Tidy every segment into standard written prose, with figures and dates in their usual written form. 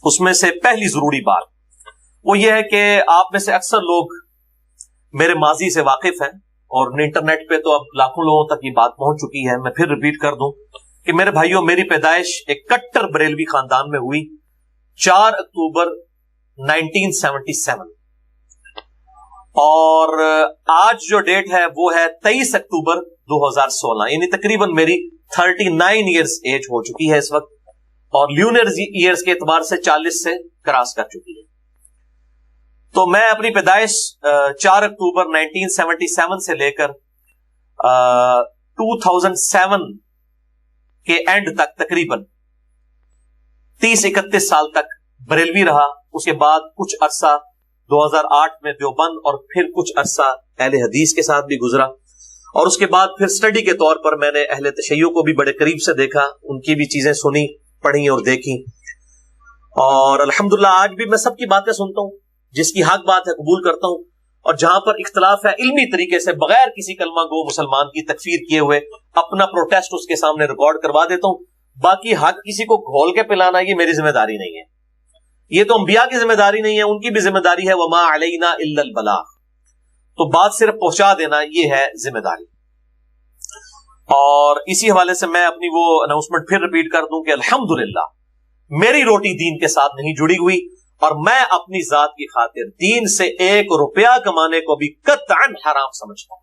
اس میں سے پہلی ضروری بات وہ یہ ہے کہ آپ میں سے اکثر لوگ میرے ماضی سے واقف ہیں اور انٹرنیٹ پہ تو اب لاکھوں لوگوں تک یہ بات پہنچ چکی ہے. میں پھر ریپیٹ کر دوں کہ میرے بھائیوں، میری پیدائش ایک کٹر بریلوی خاندان میں ہوئی 4 اکتوبر 1977 اور آج جو ڈیٹ ہے وہ ہے 23 اکتوبر 2016، یعنی تقریباً میری 39 ایئرز ایج ہو چکی ہے اس وقت، اور لیونر ایئرز کے اعتبار سے 40 سے کراس کر چکی ہے. تو میں اپنی پیدائش 4 اکتوبر 1977 سے لے کر 2007 کے اینڈ تک تقریباً 30-31 سال تک بریلوی رہا. اس کے بعد کچھ عرصہ 2008 میں دیوبند اور پھر کچھ عرصہ اہل حدیث کے ساتھ بھی گزرا، اور اس کے بعد پھر سٹڈی کے طور پر میں نے اہل تشیع کو بھی بڑے قریب سے دیکھا، ان کی بھی چیزیں سنی، پڑھی اور دیکھی. اور الحمدللہ آج بھی میں سب کی باتیں سنتا ہوں، جس کی حق بات ہے قبول کرتا ہوں، اور جہاں پر اختلاف ہے علمی طریقے سے بغیر کسی کلمہ گو مسلمان کی تکفیر کیے ہوئے اپنا پروٹیسٹ اس کے سامنے ریکارڈ کروا دیتا ہوں. باقی حق کسی کو گھول کے پلانا یہ میری ذمہ داری نہیں ہے، یہ تو انبیاء کی ذمہ داری نہیں ہے، ان کی بھی ذمہ داری ہے وما علینا الا البلاغ. تو بات صرف پہنچا دینا یہ ہے ذمہ داری. اور اسی حوالے سے میں اپنی وہ اناؤنسمنٹ پھر ریپیٹ کر دوں کہ الحمدللہ میری روٹی دین کے ساتھ نہیں جڑی ہوئی، اور میں اپنی ذات کی خاطر دین سے 1 روپیہ کمانے کو بھی قطعاً حرام سمجھتا ہوں.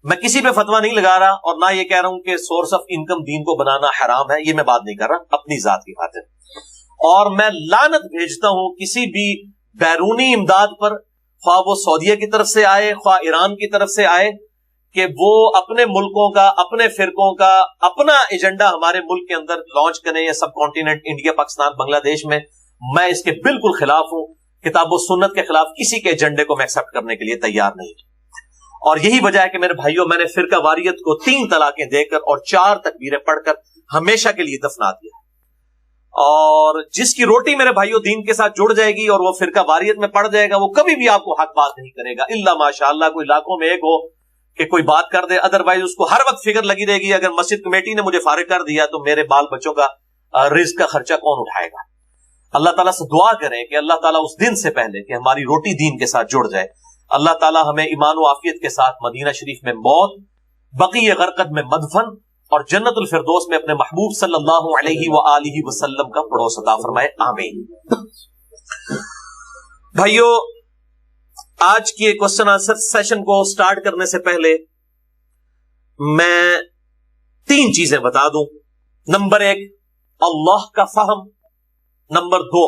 میں کسی پہ فتویٰ نہیں لگا رہا اور نہ یہ کہہ رہا ہوں کہ سورس آف انکم دین کو بنانا حرام ہے، یہ میں بات نہیں کر رہا، اپنی ذات کی خاطر. اور میں لعنت بھیجتا ہوں کسی بھی بیرونی امداد پر، خواہ وہ سعودیہ کی طرف سے آئے خواہ ایران کی طرف سے آئے، کہ وہ اپنے ملکوں کا، اپنے فرقوں کا اپنا ایجنڈا ہمارے ملک کے اندر لانچ کریں یا سب کانٹیننٹ انڈیا، پاکستان، بنگلہ دیش میں. میں اس کے بالکل خلاف ہوں. کتاب و سنت کے خلاف کسی کے ایجنڈے کو میں ایکسپٹ کرنے کے لیے تیار نہیں. اور یہی وجہ ہے کہ میرے بھائیوں میں نے فرقہ واریت کو 3 طلاقیں دے کر اور 4 تکبیریں پڑھ کر ہمیشہ کے لیے دفنا دیا. اور جس کی روٹی میرے بھائیوں دین کے ساتھ جڑ جائے گی اور وہ فرقہ واریت میں پڑ جائے گا، وہ کبھی بھی آپ کو حق بات نہیں کرے گا، الا ماشاءاللہ کوئی لاکھوں میں ایک ہو کہ کوئی بات کر دے. ادروائز اس کو ہر وقت فکر لگی رہے گی اگر مسجد کمیٹی نے مجھے فارغ کر دیا تو میرے بال بچوں کا رزق کا خرچہ کون اٹھائے گا. اللہ تعالیٰ سے دعا کریں کہ اللہ تعالیٰ اس دن سے پہلے کہ ہماری روٹی دین کے ساتھ جڑ جائے، اللہ تعالیٰ ہمیں ایمان و عافیت کے ساتھ مدینہ شریف میں موت، بقیع غرقد میں مدفن اور جنت الفردوس میں اپنے محبوب صلی اللہ علیہ وآلہ وسلم کا پڑوس عطا فرمائے، آمین. بھائیو، آج کی کوسچن آنسر سیشن کو سٹارٹ کرنے سے پہلے میں 3 چیزیں بتا دوں. نمبر 1 اللہ کا فہم، نمبر 2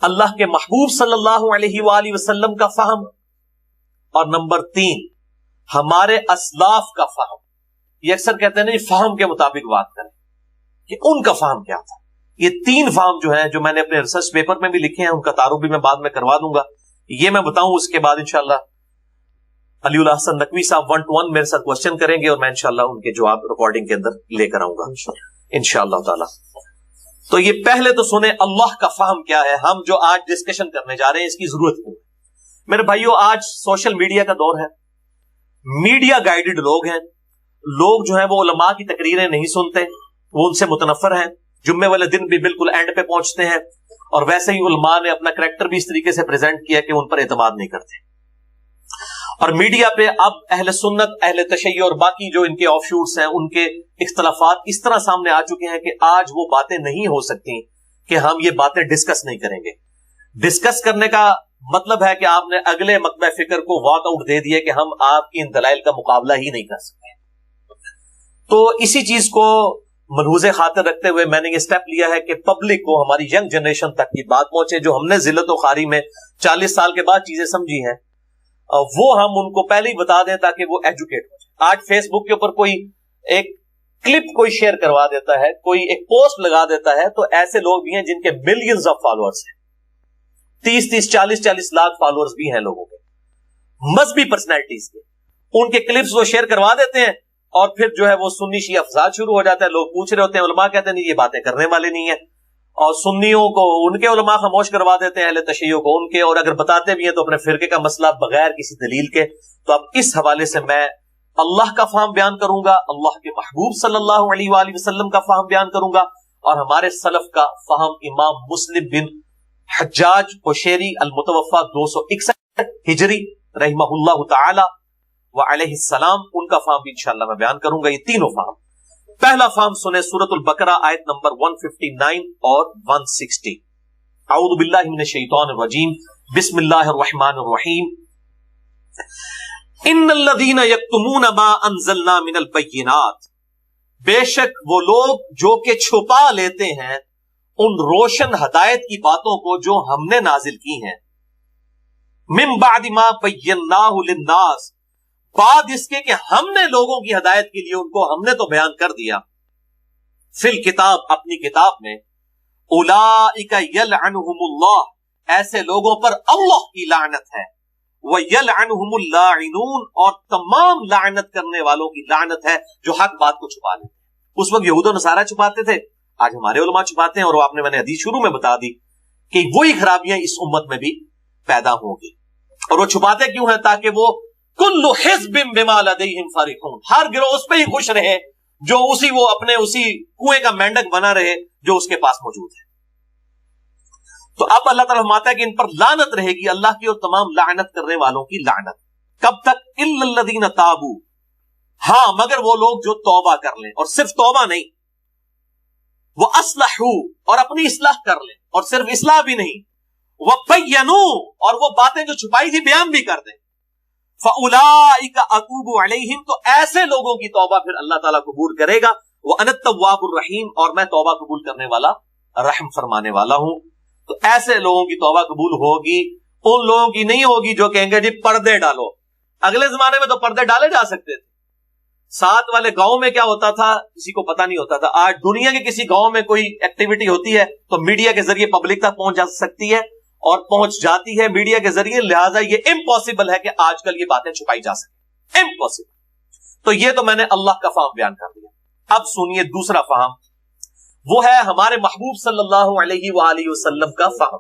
اللہ کے محبوب صلی اللہ علیہ وآلہ وسلم کا فہم، اور نمبر 3 ہمارے اسلاف کا فہم. یہ اکثر کہتے ہیں نا فہم کے مطابق بات کریں کہ ان کا فہم کیا تھا. یہ 3 فہم جو ہیں جو میں نے اپنے ریسرچ پیپر میں بھی لکھے ہیں، ان کا تعارف بھی میں بعد میں کروا دوں گا. یہ میں بتاؤں، اس کے بعد انشاءاللہ علی الحسن نقوی صاحب 1 to 1 میرے ساتھ کوسچن کریں گے اور میں انشاءاللہ ان کے جواب ریکارڈنگ کے اندر لے کر آؤں گا انشاءاللہ تعالی. تو یہ پہلے تو سنیں اللہ کا فہم کیا ہے. ہم جو آج ڈسکشن کرنے جا رہے ہیں اس کی ضرورت کیوں ہے. میرے بھائیو، آج سوشل میڈیا کا دور ہے، میڈیا گائیڈڈ لوگ ہیں. لوگ جو ہیں وہ علماء کی تقریریں نہیں سنتے، وہ ان سے متنفر ہیں. جمعے والے دن بھی بالکل اینڈ پہ پہنچتے ہیں، اور ویسے ہی علماء نے اپنا کریکٹر بھی اس طریقے سے پریزنٹ کیا کہ ان پر اعتماد نہیں کرتے. اور میڈیا پہ اب اہل سنت، اہل تشیع اور باقی جو ان کے آف شوٹس ہیں ان کے اختلافات اس طرح سامنے آ چکے ہیں کہ آج وہ باتیں نہیں ہو سکتی کہ ہم یہ باتیں ڈسکس نہیں کریں گے. ڈسکس کرنے کا مطلب ہے کہ آپ نے اگلے مکتبہ فکر کو واک آؤٹ دے دیا کہ ہم آپ کی ان دلائل کا مقابلہ ہی نہیں کر سکتے. تو اسی چیز کو ملحوظ خاطر رکھتے ہوئے میں نے یہ سٹیپ لیا ہے کہ پبلک کو، ہماری ینگ جنریشن تک یہ بات پہنچے جو ہم نے ذلت و خواری میں 40 سال کے بعد چیزیں سمجھی ہیں، وہ ہم ان کو پہلے ہی بتا دیں تاکہ وہ ایجوکیٹ ہو جائے. آج فیس بک کے اوپر کوئی ایک کلپ کوئی شیئر کروا دیتا ہے، کوئی ایک پوسٹ لگا دیتا ہے، تو ایسے لوگ بھی ہیں جن کے ملینز آف فالوورز ہیں، 30 40 لاکھ فالوورز بھی ہیں لوگوں کے، مذہبی پرسنالٹیز کے. ان کے کلپس وہ شیئر کروا دیتے ہیں اور پھر جو ہے وہ سنی شیعہ افزاد شروع ہو جاتا ہے. لوگ پوچھ رہے ہوتے ہیں، علماء کہتے ہیں نہیں یہ باتیں کرنے والے نہیں ہیں، اور سنیوں کو ان کے علماء خاموش کروا دیتے ہیں، اہل تشیع کو ان کے، اور اگر بتاتے بھی ہیں تو اپنے فرقے کا مسئلہ بغیر کسی دلیل کے. تو اب اس حوالے سے میں اللہ کا فہم بیان کروں گا، اللہ کے محبوب صلی اللہ علیہ وآلہ وسلم کا فہم بیان کروں گا، اور ہمارے سلف کا فہم امام مسلم بن حجاج قشیری المتوفا 261 ہجری رحمہ اللہ تعالی وعلیہ السلام، ان کا فہم بھی انشاءاللہ میں بیان کروں گا. یہ تینوں فہم. پہلا فہم سنیں سورۃ البقرہ آیت نمبر 159 اور 160. اعوذ باللہ من الشیطان الرجیم، بسم اللہ الرحمن الرحیم. ان الذین یکتمون ما انزلنا من البینات، بے شک وہ لوگ جو کہ چھپا لیتے ہیں ان روشن ہدایت کی باتوں کو جو ہم نے نازل کی ہیں، من بعد ما بیناہ للناس، بعد اس کے کہ ہم نے لوگوں کی ہدایت کے لیے ان کو ہم نے تو بیان کر دیا، فی الکتاب اپنی کتاب میں، اولئک یلعنہم اللہ، ایسے لوگوں پر اللہ کی لعنت ہے، ویلعنہم اللاعنون، اور تمام لعنت کرنے والوں کی لعنت ہے جو حق بات کو چھپا لیتے ہیں. اس وقت یہود و نصارہ چھپاتے تھے، آج ہمارے علماء چھپاتے ہیں، اور میں نے حدیث شروع میں بتا دی کہ وہی خرابیاں اس امت میں بھی پیدا ہوں گی. اور وہ چھپاتے کیوں ہیں؟ تاکہ وہ کل حزب بما لدیہم فرحون، ہر گروہ اس پہ ہی خوش رہے جو وہ اپنے اسی کنویں کا مینڈک بنا رہے جو اس کے پاس موجود ہے. تو اب اللہ تعالیٰ فرماتا ہے کہ ان پر لعنت رہے گی، اللہ کی اور تمام لعنت کرنے والوں کی لعنت. کب تک؟ الا الذین تابوا، ہاں مگر وہ لوگ جو توبہ کر لیں، اور صرف توبہ نہیں، وہ اصلحوا، اور اپنی اصلاح کر لیں، اور صرف اصلاح بھی نہیں، وبینوا، اور وہ باتیں جو چھپائی تھی بیان بھی کر دیں، فاولئک اتوب علیہم، تو ایسے لوگوں کی توبہ پھر اللہ تعالیٰ قبول کرے گا. وانا التواب الرحیم، اور میں توبہ قبول کرنے والا رحم فرمانے والا ہوں. تو ایسے لوگوں کی توبہ قبول ہوگی، ان لوگوں کی نہیں ہوگی جو کہیں گے جی پردے ڈالو. اگلے زمانے میں تو پردے ڈالے جا سکتے تھے. ساتھ والے گاؤں میں کیا ہوتا تھا کسی کو پتا نہیں ہوتا تھا. آج دنیا کے کسی گاؤں میں کوئی ایکٹیویٹی ہوتی ہے تو میڈیا کے ذریعے پبلک تک پہنچ جا سکتی ہے، اور پہنچ جاتی ہے میڈیا کے ذریعے. لہٰذا یہ امپاسبل ہے کہ آج کل یہ باتیں چھپائی جا سکیں، امپاسبل. تو یہ تو میں نے اللہ کا فہم بیان کر دیا. اب سنیے دوسرا فہم، وہ ہے ہمارے محبوب صلی اللہ علیہ وآلہ وسلم کا فہم.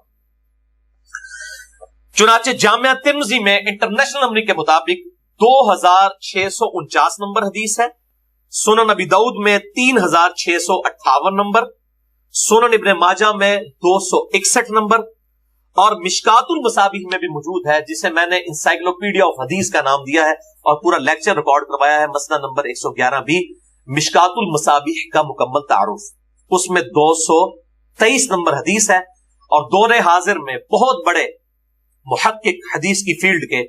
چنانچہ جامعہ ترمذی میں انٹرنیشنل نمبر کے مطابق 2649 نمبر حدیث ہے، سنن ابی داؤد میں 3658 نمبر، سنن ابن ماجہ میں 261 نمبر، اور مشکات المصابیح میں بھی موجود ہے، جسے میں نے انسائکلوپیڈیا آف حدیث کا نام دیا ہے اور پورا لیکچر ریکارڈ کروایا ہے، مسئلہ نمبر 111 بھی مشکات المصابیح کا مکمل تعارف. اس میں 223 نمبر حدیث ہے. اور دور حاضر میں بہت بڑے محقق حدیث کی فیلڈ کے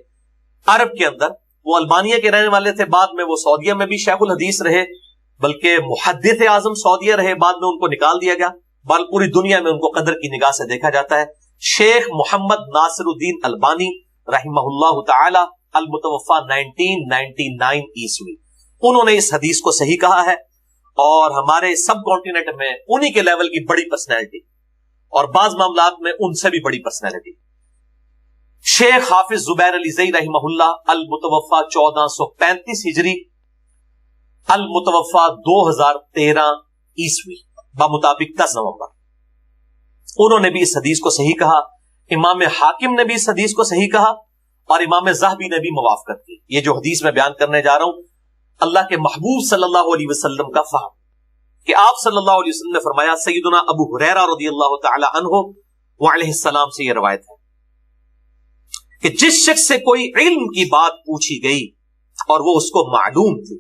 عرب کے اندر، وہ البانیہ کے رہنے والے تھے، بعد میں وہ سعودیہ میں بھی شیخ الحدیث رہے، بلکہ محدث اعظم سعودیہ رہے، بعد میں ان کو نکال دیا گیا، بل پوری دنیا میں ان کو قدر کی نگاہ سے دیکھا جاتا ہے. شیخ محمد ناصر الدین البانی رحمہ اللہ تعالی المتوفا 1999 عیسوی، انہوں نے اس حدیث کو صحیح کہا ہے. اور ہمارے سب کانٹیننٹ میں انہی کے لیول کی بڑی پرسنالٹی، اور بعض معاملات میں ان سے بھی بڑی پرسنالٹی، شیخ حافظ زبیر علی زئی رحمہ اللہ المتوفا 1435 ہجری المتوفا 2013 عیسوی بمطابق 10 نومبر، انہوں نے بھی اس حدیث کو صحیح کہا. امام حاکم نے بھی اس حدیث کو صحیح کہا، اور امام ذہبی نے بھی موافقت کی. یہ جو حدیث میں بیان کرنے جا رہا ہوں، اللہ کے محبوب صلی اللہ علیہ وسلم کا فہم، کہ آپ صلی اللہ علیہ وسلم نے فرمایا، سیدنا ابو ہریرہ رضی اللہ تعالی عنہ وعلیہ السلام سے یہ روایت ہے کہ جس شخص سے کوئی علم کی بات پوچھی گئی اور وہ اس کو معلوم تھی،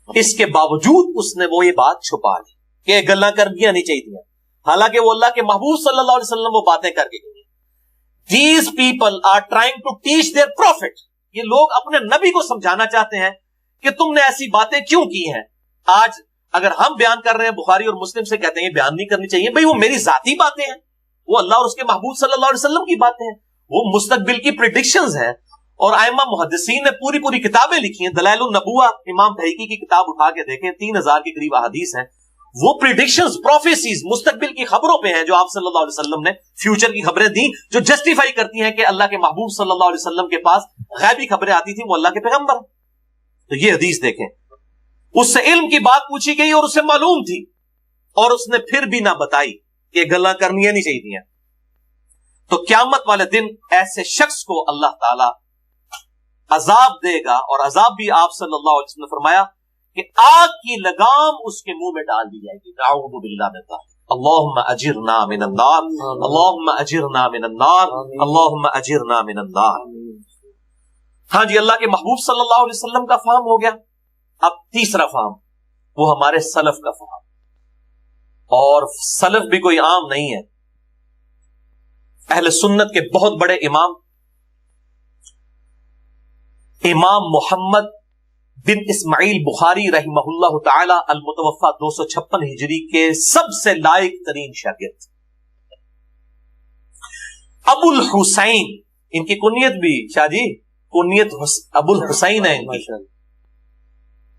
اس کے باوجود اس نے وہ یہ بات چھپا لی کہ گلاں کرنیاں نہیں چاہیے، حالانکہ وہ اللہ کے محبوب صلی اللہ علیہ وسلم وہ باتیں کر کے گئی. These people are trying to teach their prophet. یہ لوگ اپنے نبی کو سمجھانا چاہتے ہیں کہ تم نے ایسی باتیں کیوں کی ہیں. آج اگر ہم بیان کر رہے ہیں بخاری اور مسلم سے، کہتے ہیں یہ بیان نہیں کرنی چاہیے. بھئی وہ میری ذاتی باتیں ہیں، وہ اللہ اور اس کے محبوب صلی اللہ علیہ وسلم کی باتیں ہیں، وہ مستقبل کی پریڈکشنز ہیں. اور ائمہ محدثین نے پوری کتابیں لکھی ہیں. دلائل النبوہ امام بہقی کی کتاب اٹھا کے دیکھیں، 3000 کے قریب احادیث ہیں. وہ پریڈکشنز، پروفیسیز، مستقبل کی خبروں پہ ہیں جو آپ صلی اللہ علیہ وسلم نے فیوچر کی خبریں دی، جو جسٹیفائی کرتی ہیں کہ اللہ کے محبوب صلی اللہ علیہ وسلم کے پاس غیبی خبریں آتی تھیں، وہ اللہ کے پیغمبر. تو یہ حدیث دیکھیں، اس سے علم کی بات پوچھی گئی اور اسے معلوم تھی، اور اس نے پھر بھی نہ بتائی کہ گلاں کرنیاں نہیں چاہیے. تو قیامت والے دن ایسے شخص کو اللہ تعالی عذاب دے گا، اور عذاب بھی آپ صلی اللہ علیہ وسلم نے فرمایا کہ آگ کی لگام اس کے منہ میں ڈال دی جائے گی. نعوذ باللہ من ذلک. اللہم اجرنا من النار، اللہم اجرنا من النار، اللہم اجرنا من النار۔ ہاں جی، اللہ کے محبوب صلی اللہ علیہ وسلم کا فہم ہو گیا۔ اب تیسرا فہم، وہ ہمارے سلف کا فہم، اور سلف بھی کوئی عام نہیں ہے، اہل سنت کے بہت بڑے امام محمد بن اسماعیل بخاری رحمہ اللہ تعالی المتوفى 256 ہجری کے سب سے لائق ترین شاگرد ابو الحسین، ان کی کنیت بھی شاہ جی کنیت ابو الحسین ہے ان کی،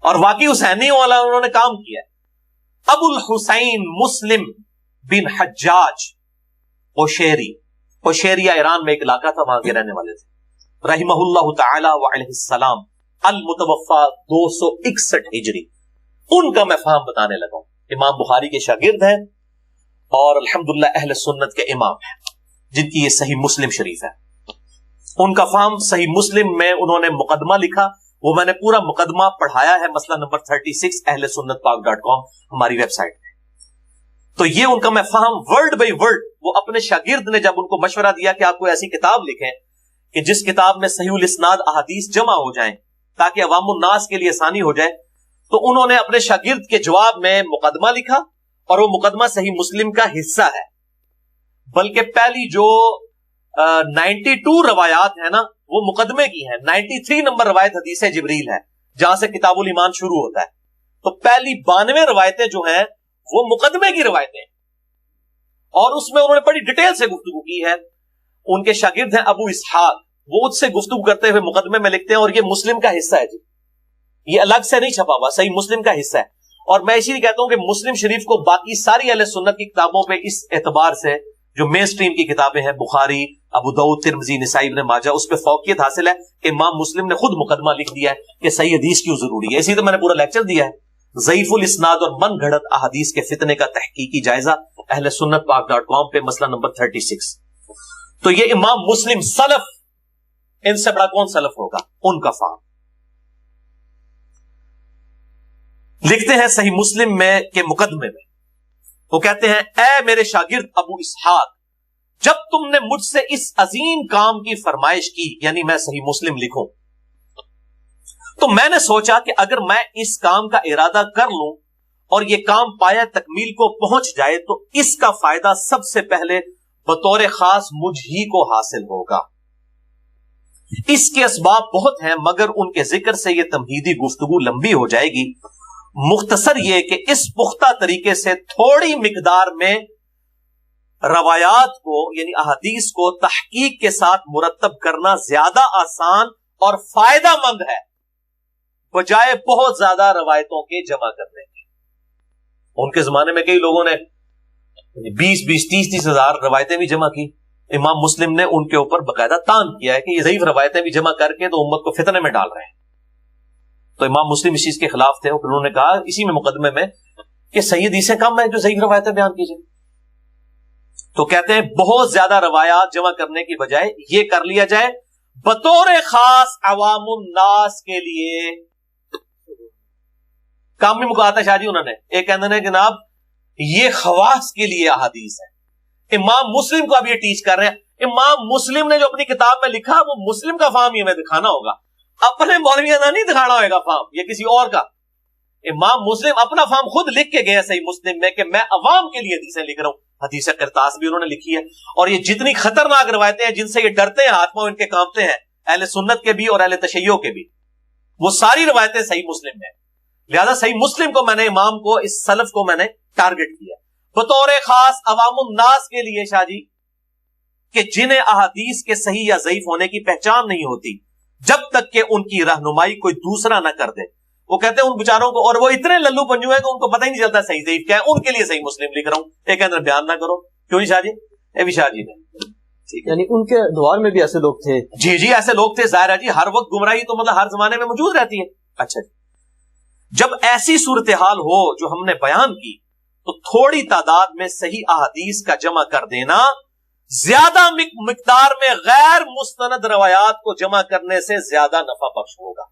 اور واقعی حسینی والا انہوں نے کام کیا ہے۔ ابو الحسین مسلم بن حجاج قشیریہ ایران میں ایک علاقہ تھا، وہاں کے رہنے والے تھے، رحمہ اللہ تعالی وعلیہ السلام، المتوفى 261 ہجری۔ ان کا میں فہم بتانے لگا ہوں۔ امام بخاری کے شاگرد ہیں اور الحمدللہ اہل سنت کے امام ہیں، جن کی یہ صحیح مسلم شریف ہے۔ ان کا فہم صحیح مسلم میں انہوں نے مقدمہ لکھا، وہ میں نے پورا مقدمہ پڑھایا ہے، مسئلہ نمبر 36 اہل سنت پاک.com ہماری ویب سائٹ میں۔ تو یہ ان کا میں فہم ورڈ بائی ورڈ، وہ اپنے شاگرد نے جب ان کو مشورہ دیا کہ آپ کو ایسی کتاب لکھیں کہ جس کتاب میں صحیح الاسناد احادیث جمع ہو جائیں تاکہ عوام الناس کے لیے آسانی ہو جائے، تو انہوں نے اپنے شاگرد کے جواب میں مقدمہ لکھا، اور وہ مقدمہ صحیح مسلم کا حصہ ہے، بلکہ پہلی جو 92 روایات ہیں نا وہ مقدمے کی ہیں۔ 93 نمبر روایت حدیث جبریل ہے، جہاں سے کتاب الایمان شروع ہوتا ہے، تو پہلی 92 روایتیں جو ہیں وہ مقدمے کی روایتیں ہیں، اور اس میں انہوں نے بڑی ڈیٹیل سے گفتگو کی ہے۔ ان کے شاگرد ہیں ابو اسحاق، وہ اس سے گفتگو کرتے ہوئے مقدمے میں لکھتے ہیں، اور یہ مسلم کا حصہ ہے جی، یہ الگ سے نہیں چھپا ہوا، صحیح مسلم کا حصہ ہے۔ اور میں اسی لیے کہتا ہوں کہ مسلم شریف کو باقی ساری اہل سنت کی کتابوں پہ اس اعتبار سے جو مین سٹریم کی کتابیں ہیں، بخاری، ابو داؤد، ترمذی، نسائی، ابن ماجہ، اس پہ فوقیت حاصل ہے کہ امام مسلم نے خود مقدمہ لکھ دیا ہے کہ صحیح حدیث کیوں ضروری ہے۔ اسی تو میں نے پورا لیکچر دیا ہے، ضعیف الاسناد اور من گھڑت احادیث کے فتنے کا تحقیقی جائزہ، اہل سنت پاک.com پہ مسئلہ نمبر 36۔ تو یہ امام مسلم سلف، ان سے بڑا کون سلف ہوگا؟ ان کا فہم۔ لکھتے ہیں صحیح مسلم میں کے مقدمے میں، وہ کہتے ہیں، اے میرے شاگرد ابو اسحاق، جب تم نے مجھ سے اس عظیم کام کی فرمائش کی، یعنی میں صحیح مسلم لکھوں، تو میں نے سوچا کہ اگر میں اس کام کا ارادہ کر لوں اور یہ کام پایہ تکمیل کو پہنچ جائے تو اس کا فائدہ سب سے پہلے بطور خاص مجھ ہی کو حاصل ہوگا۔ اس کے اسباب بہت ہیں، مگر ان کے ذکر سے یہ تمہیدی گفتگو لمبی ہو جائے گی۔ مختصر یہ کہ اس پختہ طریقے سے تھوڑی مقدار میں روایات کو یعنی احادیث کو تحقیق کے ساتھ مرتب کرنا زیادہ آسان اور فائدہ مند ہے بجائے بہت زیادہ روایتوں کے جمع کرنے کے۔ ان کے زمانے میں کئی لوگوں نے 20-30 ہزار روایتیں بھی جمع کی۔ امام مسلم نے ان کے اوپر باقاعدہ تان کیا ہے کہ یہ ضعیف روایتیں بھی جمع کر کے تو امت کو فتنے میں ڈال رہے ہیں۔ تو امام مسلم اس چیز کے خلاف تھے، اور انہوں نے کہا اسی میں مقدمے میں کہ صحیح حدیثیں کم ہیں جو ضعیف روایتیں بیان کیجیے۔ تو کہتے ہیں بہت زیادہ روایات جمع کرنے کی بجائے یہ کر لیا جائے بطور خاص عوام الناس کے لیے۔ کام بھی مکاتا شاہ جی انہوں نے، ایک کہتے ہیں جناب یہ خواص کے لیے احادیث ہے۔ امام مسلم کو اب یہ ٹیچ کر رہے ہیں، امام مسلم نے جو اپنی کتاب میں لکھا وہ مسلم کا فہم ہی ہمیں دکھانا ہوگا، اپنے مولویانہ نہیں دکھانا ہوئے گا فہم یہ کسی اور کا۔ امام مسلم اپنا فہم خود لکھ کے گئے صحیح مسلم میں کہ میں عوام کے لیے حدیثیں لکھ رہا ہوں۔ حدیث قرطاس بھی انہوں نے لکھی ہے، اور یہ جتنی خطرناک روایتیں ہیں جن سے یہ ڈرتے ہیں، ہاتھ پاؤں ان کے کانپتے ہیں، اہل سنت کے بھی اور اہل تشیع کے بھی، وہ ساری روایتیں صحیح مسلم میں۔ لہذا صحیح مسلم کو میں نے امام کو، اس سلف کو میں نے ٹارگٹ کیا بطور خاص عوام الناس کے لیے شاہ جی، کہ جنہیں احادیث کے صحیح یا ضعیف ہونے کی پہچان نہیں ہوتی جب تک کہ ان کی رہنمائی کوئی دوسرا نہ کر دے۔ وہ کہتے ہیں ان بیچاروں کو، اور وہ اتنے للو پنجو ہیں کہ ان کو پتہ ہی نہیں چلتا صحیح ضعیف کیا ہے، ان کے لیے صحیح مسلم لکھ رہا ہوں، ایک اندر بیان نہ کرو۔ کیوں شاہ جی؟ اے بھی شاہ جی نے، یعنی ان کے دور میں بھی ایسے لوگ تھے؟ جی جی ایسے لوگ تھے، ظاہر ہے جی ہر وقت گمراہی تو مطلب ہر زمانے میں موجود رہتی ہے۔ اچھا جی، جب ایسی صورتحال ہو جو ہم نے بیان کی تو تھوڑی تعداد میں صحیح احادیث کا جمع کر دینا زیادہ مقدار میں غیر مستند روایات کو جمع کرنے سے زیادہ نفع بخش ہوگا،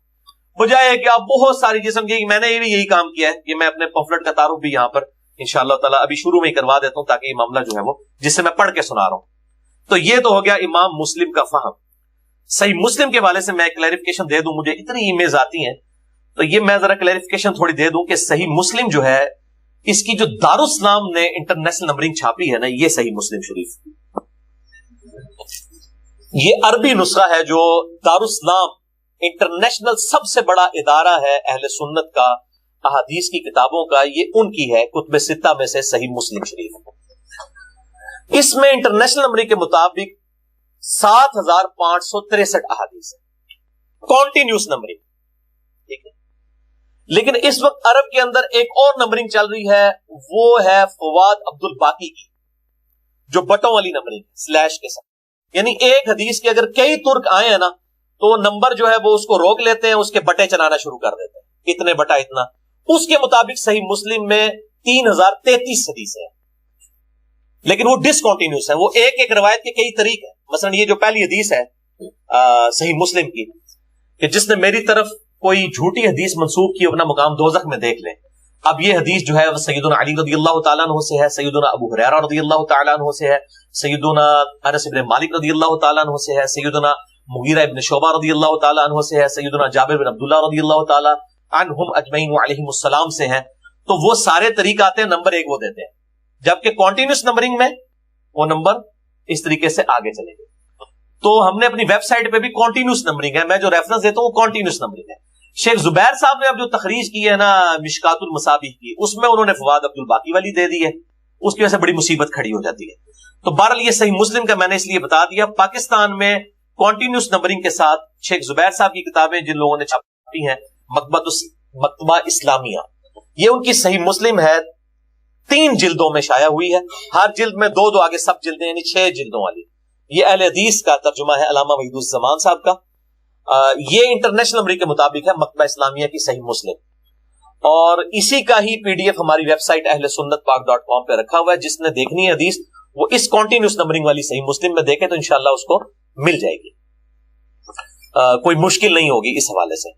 بجائے کہ آپ بہت ساری جسم کی۔ میں نے بھی یہی کام کیا ہے، یہ میں اپنے پمفلٹ کا تعارف بھی یہاں پر انشاءاللہ تعالیٰ ابھی شروع میں ہی کروا دیتا ہوں تاکہ یہ معاملہ جو ہے وہ جس سے میں پڑھ کے سنا رہا ہوں. تو یہ تو ہو گیا امام مسلم کا فہم. صحیح مسلم کے والے سے میں کلیریفیکیشن دے دوں, مجھے اتنی ای میلز آتی ہیں تو یہ میں ذرا کلیریفیکیشن تھوڑی دے دوں کہ صحیح مسلم جو ہے اس کی جو دارالاسلام نے انٹرنیشنل نمبرنگ چھاپی ہے نا, یہ صحیح مسلم شریف, یہ عربی نسخہ ہے جو دارالاسلام انٹرنیشنل سب سے بڑا ادارہ ہے اہل سنت کا احادیث کی کتابوں کا, یہ ان کی ہے کتب ستہ میں سے صحیح مسلم شریف. اس میں انٹرنیشنل نمبرنگ کے مطابق 7563 احادیث ہے, کانٹینیوس نمبرنگ, ٹھیک ہے. لیکن اس وقت عرب کے اندر ایک اور نمبرنگ چل رہی ہے, وہ ہے فواد عبد الباقی کی, جو بٹوں والی نمبرنگ سلیش کے ساتھ. یعنی ایک حدیث کے اگر کئی ترک آئے ہیں نا تو نمبر جو ہے وہ اس کو روک لیتے ہیں, اس کے بٹے چلانا شروع کر دیتے ہیں, اتنے بٹا اتنا. اس کے مطابق صحیح مسلم میں 3033 حدیث ہے, لیکن وہ ڈسکنٹینیوس ہے, وہ ایک ایک روایت کے کئی طریق ہیں. مثلا یہ جو پہلی حدیث ہے صحیح مسلم کی کہ جس نے میری طرف کوئی جھوٹی حدیث منسوب کی اپنا مقام دوزخ میں دیکھ لے. اب یہ حدیث جو ہے سیدنا علی رضی اللہ تعالیٰ عنہ سے ہے, سیدنا ابو ہریرہ رضی اللہ تعالیٰ عنہ سے ہے, سیدنا انس بن مالک رضی اللہ تعالیٰ عنہ سے ہے, سیدنا مغیرہ ابن شعبہ رضی اللہ تعالیٰ عنہ سے ہے, سیدنا جابر بن عبداللہ رضی اللہ تعالیٰ عنہم اجمعین علیہم السلام سے ہیں. تو وہ سارے طریقے آتے ہیں, نمبر ایک وہ دیتے ہیں, جبکہ کانٹینیوس نمبرنگ میں وہ نمبر اس طریقے سے آگے چلیں گے. تو ہم نے اپنی ویب سائٹ پہ بھی کانٹینیوس نمبرنگ ہے, میں جو ریفرنس دیتا ہوں وہ کانٹینیوس نمبرنگ ہے. شیخ زبیر صاحب نے اب جو تخریج کی ہے نا مشکات المصابیح کی, اس میں انہوں نے فواد عبد الباقی والی دے دی ہے, اس کی وجہ سے بڑی مصیبت کھڑی ہو جاتی ہے. تو بہرحال یہ صحیح مسلم کا میں نے اس لیے بتا دیا. پاکستان میں کانٹینیوس نمبرنگ کے ساتھ شیخ زبیر صاحب کی کتابیں جن لوگوں نے چھاپی ہیں, مکتبہ اسلامیہ, یہ ان کی صحیح مسلم ہے, 3 جلدوں میں شائع ہوئی ہے. ہر جلد میں 2 آگے سب جلدیں, یعنی 6 جلدوں والی. یہ اہل حدیث کا ترجمہ ہے علامہ وحید الزمان صاحب کا. یہ انٹرنیشنل نمبرنگ کے مطابق ہے مکتبہ اسلامیہ کی صحیح مسلم, اور اسی کا ہی PDF ہماری ویب سائٹ اہل سنت پاک.com پہ رکھا ہوا ہے. جس نے دیکھنی ہے حدیث وہ اس کانٹینیوس نمبرنگ والی صحیح مسلم میں دیکھے تو انشاءاللہ اس کو مل جائے گی, کوئی مشکل نہیں ہوگی اس حوالے سے.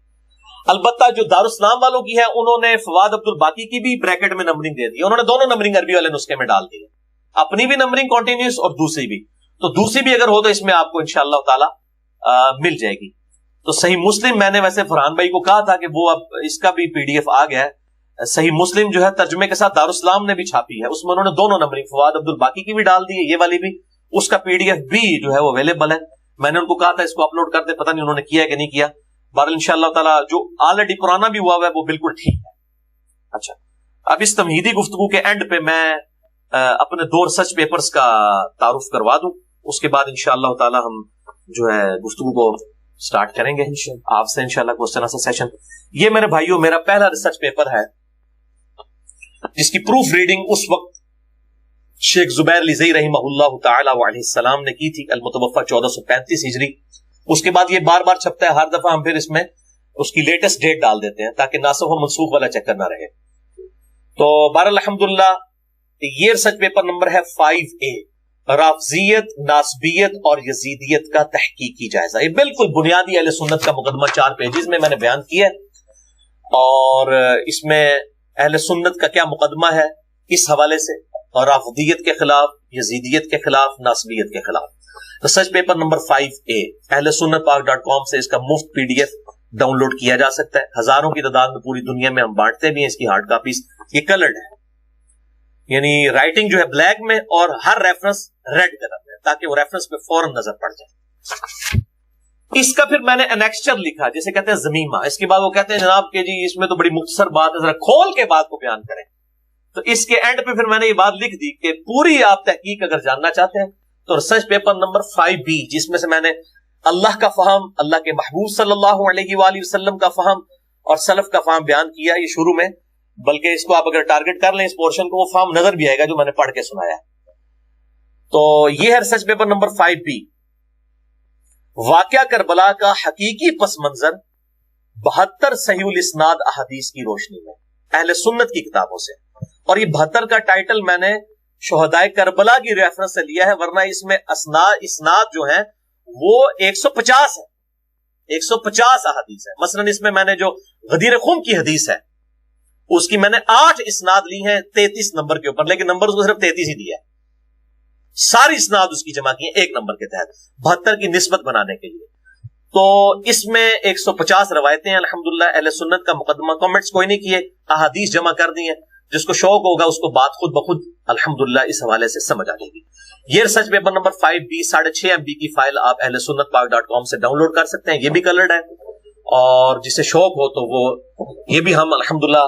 البتہ جو دارالاسلام والوں کی ہے انہوں نے فواد عبد الباقی کی بھی بریکٹ میں نمبرنگ دے دی, انہوں نے دونوں نمبرنگ عربی والے نسخے میں ڈال دی ہے, اپنی بھی نمبرنگ کانٹینیوس اور دوسری بھی. تو دوسری بھی اگر ہو تو اس میں آپ کو انشاءاللہ تعالی مل جائے گی. تو صحیح مسلم میں نے ویسے فرحان بھائی کو کہا تھا کہ وہ اب اس کا بھی PDF آ گیا ہے. صحیح مسلم جو ہے ترجمے کے ساتھ دارالاسلام نے بھی چھاپی ہے, اس میں انہوں نے دونوں نمبرنگ فواد عبد الباقی کی بھی ڈال دی ہے, یہ والی بھی, اس کا PDF بھی جو ہے وہ اویلیبل ہے. میں نے ان کو کہا تھا اس کو اپلوڈ کرتے, پتہ نہیں انہوں نے کیا کہ نہیں کیا. بہرحال انشاءاللہ تعالی جو آلریڈی پرانا بھی ہوا ہے وہ بالکل ٹھیک ہے. اچھا, اب اس تمہیدی گفتگو کے اینڈ پہ میں اپنے 2 ریسرچ پیپرز کا تعارف کروا دوں, اس کے بعد انشاءاللہ تعالی ہم جو ہے گفتگو کو سٹارٹ کریں گے آپ سے انشاءاللہ کوسچن آنسر سیشن. یہ میرے بھائیوں میرا پہلا ریسرچ پیپر ہے جس کی پروف ریڈنگ اس وقت شیخ زبیر لزئی رحمہ اللہ تعالی علیہ السلام نے کی تھی, المتوفى 1435 ہجری. اس کے بعد یہ بار بار چھپتا ہے, ہر دفعہ ہم پھر اس میں اس کی لیٹسٹ ڈیٹ ڈال دیتے ہیں تاکہ ناسخ و منسوخ والا چکر نہ رہے. تو بہرحال الحمدللہ یہ ریسرچ پیپر نمبر ہے 5A, رافضیت, ناسبیت اور یزیدیت کا تحقیقی جائزہ. یہ بالکل بنیادی اہل سنت کا مقدمہ 4 پیجز میں نے بیان کیا ہے, اور اس میں اہل سنت کا کیا مقدمہ ہے اس حوالے سے, اور رافضیت کے خلاف, یزیدیت کے خلاف, ناسبیت کے خلاف. ریسرچ پیپر نمبر 5A اہل سنت پاک.com سے اس کا مفت PDF ڈاؤن لوڈ کیا جا سکتا ہے. ہزاروں کی تعداد میں پوری دنیا میں ہم بانٹتے بھی ہیں اس کی ہارڈ کاپیز. یہ کلرڈ ہے, یعنی رائٹنگ جو ہے بلیک میں اور ہر ریفرنس ریڈ کلر میں, تاکہ وہ ریفرنس پہ فوراً نظر پڑ جائے. اس کا پھر میں نے انیکسچر لکھا جسے کہتے ہیں زمیمہ. اس کے بعد وہ کہتے ہیں جناب کہ جی اس میں تو بڑی مختصر بات ہے, ذرا کھول کے بات کو بیان کریں. تو اس کے اینڈ پہ پھر میں نے یہ بات لکھ دی کہ پوری آپ تحقیق اگر جاننا چاہتے ہیں تو ریسرچ پیپر نمبر 5B, جس میں سے میں نے اللہ کا فہم, اللہ کے محبوب صلی اللہ علیہ وآلہ وسلم کا فہم اور سلف کا فہم بیان کیا. یہ شروع میں, بلکہ اس کو آپ اگر ٹارگٹ کر لیں اس پورشن کو, وہ فہم نظر بھی آئے گا جو میں نے پڑھ کے سنایا. تو یہ ہے ریسرچ پیپر نمبر 5B, واقعہ کربلا کا حقیقی پس منظر 72 صحیح الاسناد احادیث کی روشنی میں, اہل سنت کی کتابوں سے. اور یہ 72 کا ٹائٹل میں نے شہدائے کربلا کی ریفرنس سے لیا ہے, ورنہ اس میں اسناد جو ہیں وہ 150 ہے, 150 احادیث ہے. مثلا اس میں نے جو غدیر خم کی حدیث ہے اس کی میں نے 8 اسناد لی ہیں 33 نمبر کے اوپر، لیکن نمبر اس کو صرف 33 ہی دیا ہے. ساری اسناد اس کی جمع کی ہیں ایک نمبر کے تحت 72 کی نسبت بنانے کے لیے. تو اس میں 150 روایتیں ہیں الحمدللہ. اہل سنت کا مقدمہ کامنٹس کوئی نہیں کیے، احادیث جمع کر دی ہیں. جس کو شوق ہوگا اس کو بات خود بخود الحمدللہ اس حوالے سے سمجھ آ جائے گی. یہ research paper number 5B 6.5 MB کی فائل آپ اہل سنت پاک.com سے ڈاؤن لوڈ کر سکتے ہیں. یہ بھی کلرڈ ہے، اور جسے شوق ہو تو وہ یہ بھی ہم الحمدللہ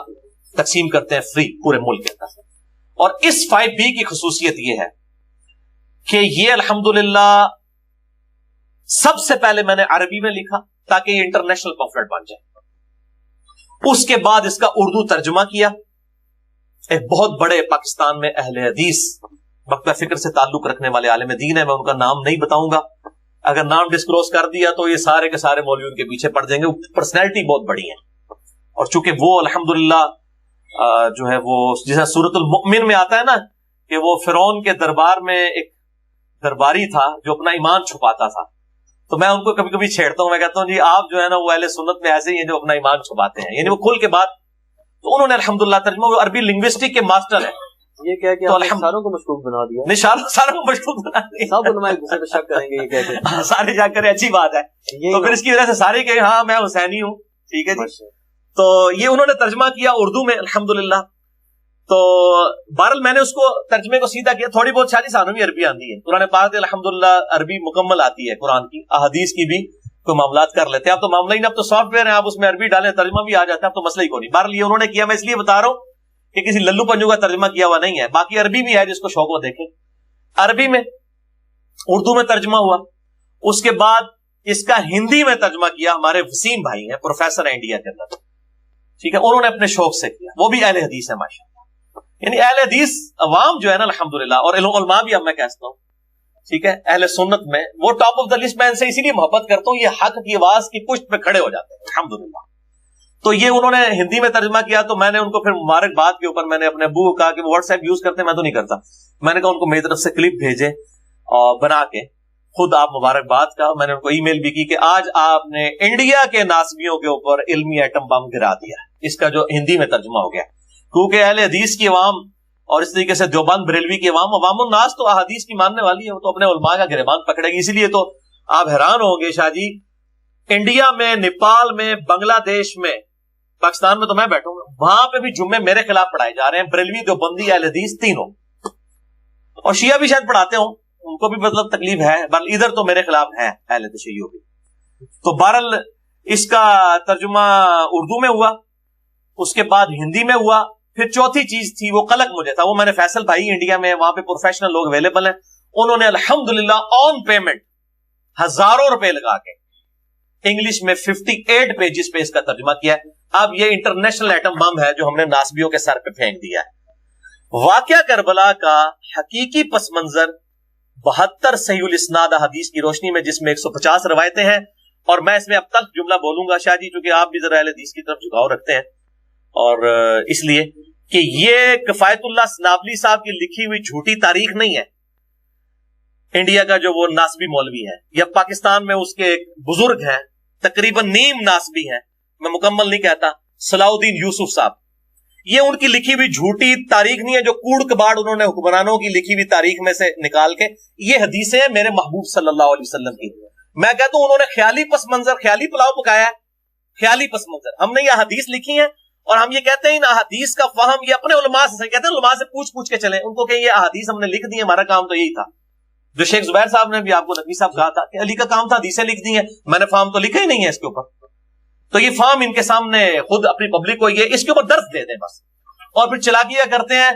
تقسیم کرتے ہیں فری پورے ملک کے اندر. اور اس 5B کی خصوصیت یہ ہے کہ یہ الحمدللہ سب سے پہلے میں نے عربی میں لکھا تاکہ یہ انٹرنیشنل پمفلٹ بن جائے. اس کے بعد اس کا اردو ترجمہ کیا. ایک بہت بڑے پاکستان میں اہل حدیث مکتبہ فکر سے تعلق رکھنے والے عالم دین ہے، میں ان کا نام نہیں بتاؤں گا. اگر نام ڈسکلوز کر دیا تو یہ سارے کے سارے مولوی ان کے پیچھے پڑ جائیں گے. پرسنالٹی بہت بڑی ہے، اور چونکہ وہ الحمدللہ جو ہے وہ جیسا سورۃ المؤمن میں آتا ہے نا کہ وہ فرعون کے دربار میں ایک درباری تھا جو اپنا ایمان چھپاتا تھا، تو میں ان کو کبھی کبھی چھیڑتا ہوں، میں کہتا ہوں جی آپ جو ہے نا وہ اہل سنت میں ایسے ہی ہیں جو اپنا ایمان چھپاتے ہیں، یعنی وہ کھل کے بات. تو انہوں نے الحمدللہ ترجمہ، وہ عربی لنگوسٹک کے ماسٹر ہیں. یہ کیا کہ ساروں کو مشکوک بنا دیا، نہیں ساروں کو مشکوک بنا دیا، سب علماء ایک دوسرے پہ شک کریں گے یہ کہہ کے سارے جا کر اچھی بات ہے. تو پھر اس کی وجہ سے سارے کہ ہاں میں حسینی ہوں، ٹھیک ہے جی. تو یہ انہوں نے ترجمہ کیا اردو میں الحمدللہ. تو بہرحال میں نے اس کو ترجمے کو سیدھا کیا. تھوڑی بہت شادی سانوں بھی عربی آتی ہے، قرآن پاک الحمدللہ عربی مکمل آتی ہے، قرآن کی احادیث کی بھی کوئی معاملات کر لیتے ہیں. اب تو معاملہ ہی نہیں، اب تو سافٹ ویئر ہے، آپ اس میں عربی ڈالیں ترجمہ بھی آ جاتا ہے، اب تو مسئلہ ہی کوئی نہیں. بہرحال یہ انہوں نے کیا، میں اس لیے بتا رہا ہوں کہ کسی للو پنجو کا ترجمہ کیا ہوا نہیں ہے. باقی عربی بھی ہے، جس کو شوق ہو دیکھیں. عربی میں اردو میں ترجمہ ہوا. اس کے بعد اس کا ہندی میں ترجمہ کیا ہمارے وسیم بھائی ہیں، پروفیسر ہیں انڈیا کے اندر، ٹھیک ہے. انہوں نے اپنے شوق سے کیا، وہ بھی اہل حدیث ہے ماشاءاللہ. یعنی اہل حدیث عوام جو ہے نا الحمدللہ، اور علماء بھی اب میں کہتا ہوں ٹھیک ہے اہل سنت میں وہ ٹاپ آف دا لسٹ. میں ان سے اسی لیے محبت کرتا ہوں، یہ حق کی آواز کی پشت پہ کھڑے ہو جاتے ہیں الحمدللہ. تو یہ انہوں نے ہندی میں ترجمہ کیا، تو میں نے ان کو پھر مبارکباد کے اوپر میں نے اپنے ابو کو کہا کہ وہ واٹس ایپ یوز کرتے ہیں، میں تو نہیں کرتا. میں نے کہا ان کو میری طرف سے کلپ بھیجے اور بنا کے خود آپ مبارکباد کا. میں نے ان کو ای میل بھی کی کہ آج آپ نے انڈیا کے ناسبیوں کے اوپر علمی ایٹم بم گرا دیا. اس کا جو ہندی میں ترجمہ ہو گیا، کیونکہ اہل حدیث کی عوام اور اس طریقے سے دیوبند بریلوی کی عوام الناس تو احادیث کی ماننے والی ہے، وہ تو اپنے علماء کا گریبان پکڑے گی. اسی لیے تو آپ حیران ہوں گے شاہ جی، انڈیا میں، نیپال میں، بنگلہ دیش میں، پاکستان میں تو میں بیٹھوں گا، وہاں پہ بھی جمعے میرے خلاف پڑھائے جا رہے ہیں. بریلوی، دیوبندی، اہل حدیث تینوں، اور شیعہ بھی شاید پڑھاتے ہوں، ان کو بھی مطلب تکلیف ہے، بل ادھر تو میرے خلاف ہے اہل تشیع بھی. تو بہرحال اس کا ترجمہ اردو میں ہوا، اس کے بعد ہندی میں ہوا. پھر چوتھی چیز تھی وہ قلق مجھے تھا، وہ میں نے فیصل بھائی انڈیا میں وہاں پہ پروفیشنل لوگ اویلیبل ہیں، انہوں نے الحمدللہ آن پیمنٹ ہزاروں روپے لگا کے انگلش میں 58 پیجز پہ اس کا ترجمہ کیا ہے. اب یہ انٹرنیشنل ایٹم بم ہے جو ہم نے ناسبیوں کے سر پہ پھینک دیا ہے. واقعہ کربلا کا حقیقی پس منظر 72 صحیح الاسناد حدیث کی روشنی میں، جس میں 150 روایتیں ہیں. اور میں اس میں اب تک جملہ بولوں گا شاہ جی، چونکہ آپ بھی ذرا اہل حدیث کی طرف جھکاؤ رکھتے ہیں، اور اس لیے کہ یہ کفایت اللہ سنابلی صاحب کی لکھی ہوئی جھوٹی تاریخ نہیں ہے. انڈیا کا جو وہ ناسبی مولوی ہے، یا پاکستان میں اس کے ایک بزرگ ہیں تقریباً نیم ناسبی ہیں، میں مکمل نہیں کہتا، صلاح الدین یوسف صاحب، یہ ان کی لکھی ہوئی جھوٹی تاریخ نہیں ہے جو کوڑ کباڑ انہوں نے حکمرانوں کی لکھی ہوئی تاریخ میں سے نکال کے یہ حدیثیں ہیں میرے محبوب صلی اللہ علیہ وسلم کی. میں کہتا ہوں انہوں نے خیالی پس منظر، خیالی پلاؤ پکایا ہے، خیالی پس منظر. ہم نے یہ حدیث لکھی ہیں اور ہم یہ کہتے ہیں ان احادیث کا فہم یہ اپنے علماء سے کہتے ہیں، علماء سے پوچھ کے چلیں، ان کو کہ یہ احادیث ہم نے لکھ دی ہیں، ہمارا کام تو یہی تھا. جو شیخ زبیر صاحب نے بھی آپ کو نقوی صاحب کہا تھا کہ علی کا کام تھا حدیثیں لکھ دی ہیں، میں نے فہم تو لکھا ہی نہیں ہے اس کے اوپر. تو یہ فہم ان کے سامنے خود اپنی پبلک کو یہ اس کے اوپر درس دے دیں بس، اور پھر چلاکیاں کرتے ہیں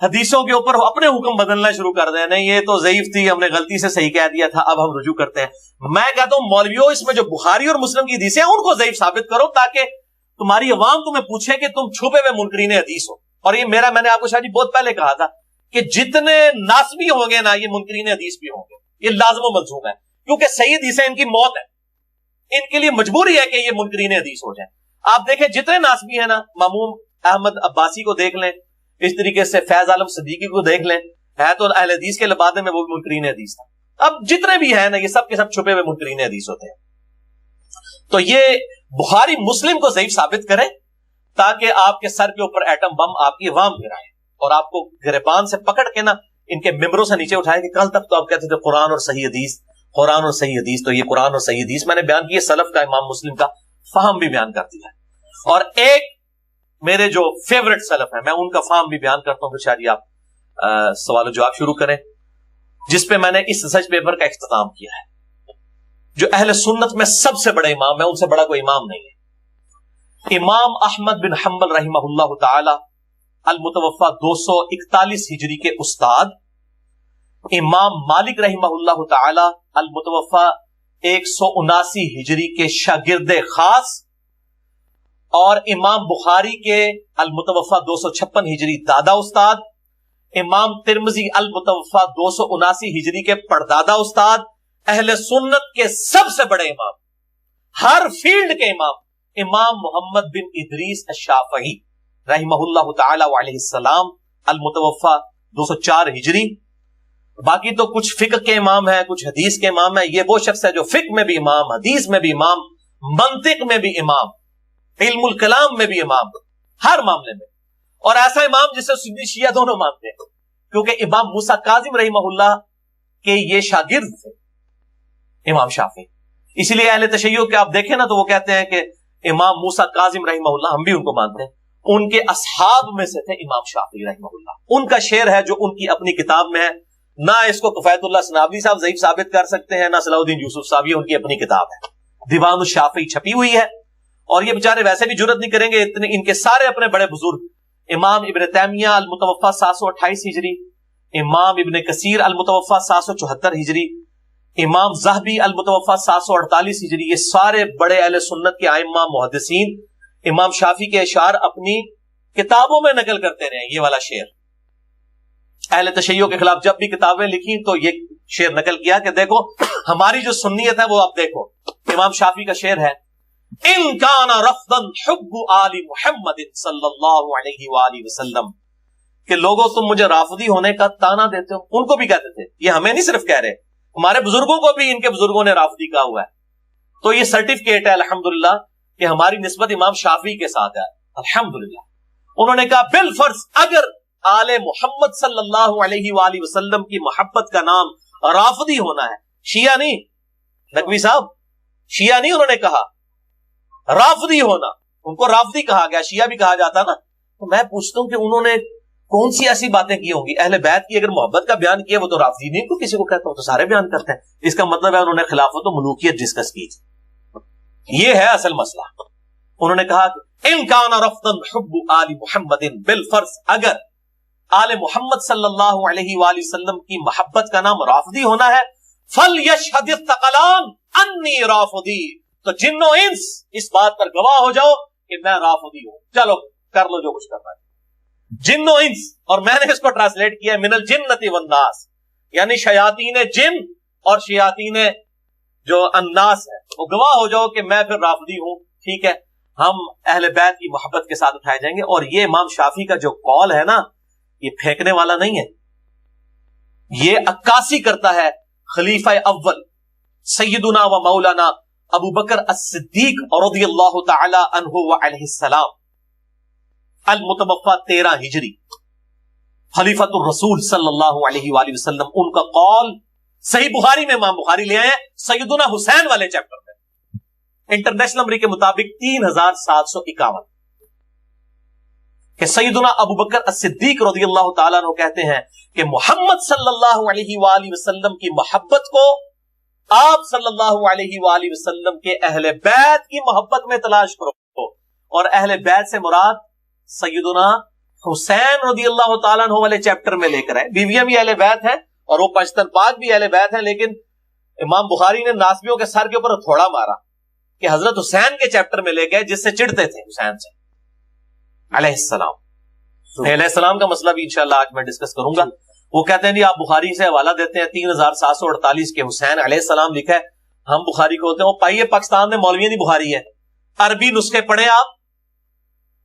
حدیثوں کے اوپر اپنے حکم بدلنا شروع کر دیں. نہیں یہ تو ضعیف تھی، ہم نے غلطی سے صحیح کہہ دیا تھا، اب ہم رجوع کرتے ہیں. میں کہتا ہوں مولویوں اس میں جو بخاری اور مسلم کی حدیثیں ہیں ان کو ضعیف ثابت کرو تاکہ تمہاری عوام تمہیں پوچھے کہ تم چھپے ہوئے منکرین حدیث ہو. اور یہ میں نے آپ کو شاہ جی بہت پہلے کہا تھا کہ جتنے ناسبی ہوں گے نا یہ منکرین حدیث بھی ہوں گے، یہ لازم و ملزوم ہے، کیونکہ صحیح حدیثیں ان کی موت ہے، ان کے لیے مجبوری ہے کہ یہ منکرین حدیث ہو جائیں. آپ دیکھیں جتنے ناسبی ہیں نا، ماموم احمد عباسی کو دیکھ لیں، اس طریقے سے فیض عالم صدیقی کو دیکھ لیں، ہے تو اہل حدیث کے لبادے میں وہ بھی منکرین حدیث تھا. اب جتنے بھی ہیں نا یہ سب کے سب چھپے ہوئے منکرین حدیث ہوتے ہیں. تو یہ بخاری مسلم کو ضعیف ثابت کریں تاکہ آپ کے سر کے اوپر ایٹم بم آپ کی عوام گرائے اور آپ کو گریبان سے پکڑ کے نا ان کے ممبروں سے نیچے اٹھائے کہ کل تک تو آپ کہتے تھے قرآن اور صحیح حدیث، قرآن اور صحیح حدیث، تو یہ قرآن اور صحیح حدیث میں نے بیان کی، سلف کا امام مسلم کا فہم بھی بیان کر دیا ہے، اور ایک میرے جو فیورٹ سلف ہیں میں ان کا فہم بھی بیان کرتا ہوں، پھر شاید آپ سوال و جواب شروع کریں، جس پہ میں نے اس ریسرچ پیپر کا اختتام کیا ہے۔ جو اہل سنت میں سب سے بڑے امام ہے، ان سے بڑا کوئی امام نہیں ہے، امام احمد بن حنبل رحمہ اللہ تعالی المتوفا 241 ہجری کے استاد، امام مالک رحمہ اللہ تعالی المتوفا 179 ہجری کے شاگرد خاص، اور امام بخاری کے المتوفا 256 ہجری دادا استاد، امام ترمذی المتوفا 279 ہجری کے پردادا استاد، اہل سنت کے سب سے بڑے امام، ہر فیلڈ کے امام، امام محمد بن ادریس الشافعی رحمہ اللہ تعالی علیہ السلام المتوفا 204 ہجری۔ باقی تو کچھ فقہ کے امام ہیں، کچھ حدیث کے امام ہیں، یہ وہ شخص ہے جو فقہ میں بھی امام، حدیث میں بھی امام، منطق میں بھی امام، علم الکلام میں بھی امام، ہر معاملے میں، اور ایسا امام جسے سنی شیعہ دونوں مانتے ہیں، کیونکہ امام موسیٰ کاظم رحمہ اللہ کے یہ شاگرد تھے امام شافعی، اسی لیے اہل تشیع کے آپ دیکھیں نا تو وہ کہتے ہیں کہ امام موسیٰ کاظم رحمہ اللہ، ہم بھی ان کو مانتے ہیں، ان کے اصحاب میں سے تھے امام شافعی رحمہ اللہ۔ ان کا شعر ہے جو ان کی اپنی کتاب میں ہے، نہ اس کو کفایت اللہ سنابلی صاحب ضعیف ثابت کر سکتے ہیں، نہ صلاح الدین یوسف صاحب، یہ ان کی اپنی کتاب ہے، دیوان الشافعی چھپی ہوئی ہے، اور یہ بیچارے ویسے بھی جرت نہیں کریں گے، اتنے ان کے سارے اپنے بڑے بزرگ، امام ابن تیمیہ المتوفا 728 ہجری، امام ابن کثیر المتوفا 774 ہجری، امام ذہبی المتوفا 748 ہجری، یہ سارے بڑے اہل سنت کے ائمہ محدثین امام شافعی کے اشعار اپنی کتابوں میں نقل کرتے رہے۔ یہ والا شعر اہل تشیع کے خلاف جب بھی کتابیں لکھی تو یہ شعر نقل کیا کہ دیکھو ہماری جو سنیت ہے وہ آپ دیکھو، امام شافعی کا شعر ہے، ان کان رفضا حب آل محمد صلی اللہ علیہ وآلہ وسلم، کہ لوگوں تم مجھے رافضی ہونے کا تانا دیتے ہو، ان کو بھی کہتے تھے، یہ ہمیں نہیں صرف کہہ رہے، ہمارے بزرگوں کو بھی ان کے بزرگوں نے رافضی کہا ہوا ہے، تو یہ سرٹیفکیٹ ہے الحمدللہ کہ ہماری نسبت امام شافعی کے ساتھ ہے الحمدللہ۔ انہوں نے کہا بالفرض اگر آل محمد صلی اللہ علیہ وآلہ وسلم کی محبت کا نام رافضی ہونا ہے، شیعہ نہیں، نقوی صاحب شیعہ نہیں، انہوں نے کہا رافضی ہونا، ان کو رافضی کہا گیا، شیعہ بھی کہا جاتا نا، تو میں پوچھتا ہوں کہ انہوں نے کون سی ایسی باتیں کی ہوں گی؟ اہل بیت کی اگر محبت کا بیان کیا وہ تو رافضی نہیں، کوئی کسی کو کہتا ہوں تو سارے بیان کرتے ہیں، اس کا مطلب ہے انہوں نے خلافت و ملوکیت ڈسکس کی تھی، یہ ہے اصل مسئلہ۔ انہوں نے کہا کہ ان کان رفضا حب آل محمد، بالفرض اگر آل محمد صلی اللہ علیہ وآلہ وسلم کی محبت کا نام رافضی ہونا ہے، فلیشہد الثقلان انی رافضی، تو جن و انس اس بات پر گواہ ہو جاؤ کہ میں رافضی ہوں، چلو کر لو جو کچھ کرنا ہے، جن و انس، اور میں نے اس کو ٹرانسلیٹ کیا من الجنۃ والناس، یعنی شیاطین جن اور شیاطین جو الناس ہے، وہ گواہ ہو جاؤ کہ میں پھر رافضی ہوں، ٹھیک ہے، ہم اہل بیت کی محبت کے ساتھ اٹھائے جائیں گے۔ اور یہ امام شافعی کا جو قول ہے نا، یہ پھینکنے والا نہیں ہے، یہ عکاسی کرتا ہے خلیفہ اول سیدنا و مولانا ابو بکر الصدیق رضی اللہ تعالی عنہ وعلیہ السلام المتوفا 13 ہجری، خلیفۃ الرسول صلی اللہ علیہ وآلہ وسلم، ان کا قول صحیح بخاری میں امام بخاری لے آئے ہیں سیدنا حسین والے چیپٹر میں، انٹرنیشنل نمبر کے مطابق 3751، کہ سیدنا ابو بکر الصدیق رضی اللہ تعالیٰ عنہ کہتے ہیں کہ محمد صلی اللہ علیہ وآلہ وسلم کی محبت کو آپ صلی اللہ علیہ وآلہ وسلم کے اہل بیت کی محبت میں تلاش کرو، اور اہل بیت سے مراد سیدنا حسین رضی اللہ تعالیٰ عنہ والے چیپٹر میں لے کر آئے، بیویاں بھی اہل بیت ہیں اور وہ پشتن پاک بھی اہل بیت ہیں، لیکن امام بخاری نے ناسبیوں کے سر کے اوپر تھوڑا مارا کہ حضرت حسین کے چیپٹر میں لے گئے جس سے چڑھتے تھے حسین سے علیہ السلام۔ علیہ السلام کا مسئلہ بھی انشاءاللہ آج میں ڈسکس کروں گا۔ وہ کہتے ہیں جی آپ بخاری سے حوالہ دیتے ہیں 3748 کے حسین علیہ السلام لکھا ہے، ہم بخاری کو ہوتے ہیں، وہ پائیے پاکستان میں مولوی نہیں بخاری ہے، عربی نسخے پڑھیں آپ،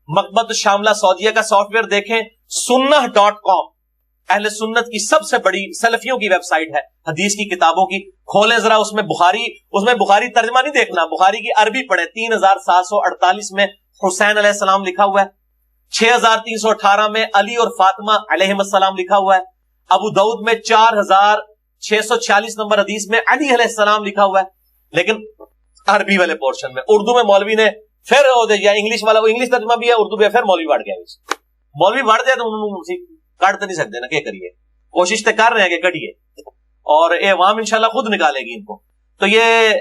مکتبۃ الشاملہ سعودیہ کا سافٹ ویئر دیکھیں، sunnah.com اہل سنت کی سب سے بڑی سلفیوں کی ویب سائٹ ہے حدیث کی کتابوں کی، کھولیں ذرا، اس میں بخاری ترجمہ نہیں دیکھنا، بخاری کی عربی پڑھیں، 3748 میں حسین علیہ السلام لکھا ہوا ہے. 6318 میں علی اور فاطمہ علیہم السلام لکھا ہوا ہے. ابو داؤد میں 4646 نمبر حدیث میں علی علیہ السلام لکھا ہوا ہے. لیکن عربی والے پورشن میں اردو میں مولوی نے پھر یا انگلش والا، وہ انگلش ترجمہ بھی ہے، اردو بھی ہے، پھر مولوی بڑھ گیا. مولوی بڑھ جائے تو کاٹ تو نہیں سکتے نا، کیا کریے، کوشش تو کر رہے ہیں کہ کٹیے، اور اے عوام انشاءاللہ خود نکالے گی ان کو. تو یہ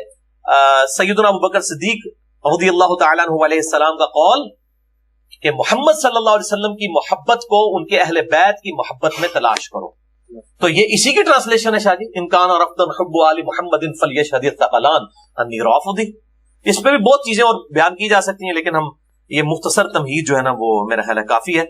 سیدنا ابو بکر صدیق رضی اللہ تعالیٰ عنہ علیہ السلام کا قول کہ محمد صلی اللہ علیہ وسلم کی محبت کو ان کے اہل بیت کی محبت میں تلاش کرو. تو یہ اسی کی ٹرانسلیشن ہے شاہ جی، ان کان رفتن حب آل محمد فلیشہد الثقلان انی رافضی. اس پہ بھی بہت چیزیں اور بیان کی جا سکتی ہیں، لیکن ہم یہ مختصر تمہید جو ہے نا وہ میرا خیال ہے کافی ہے.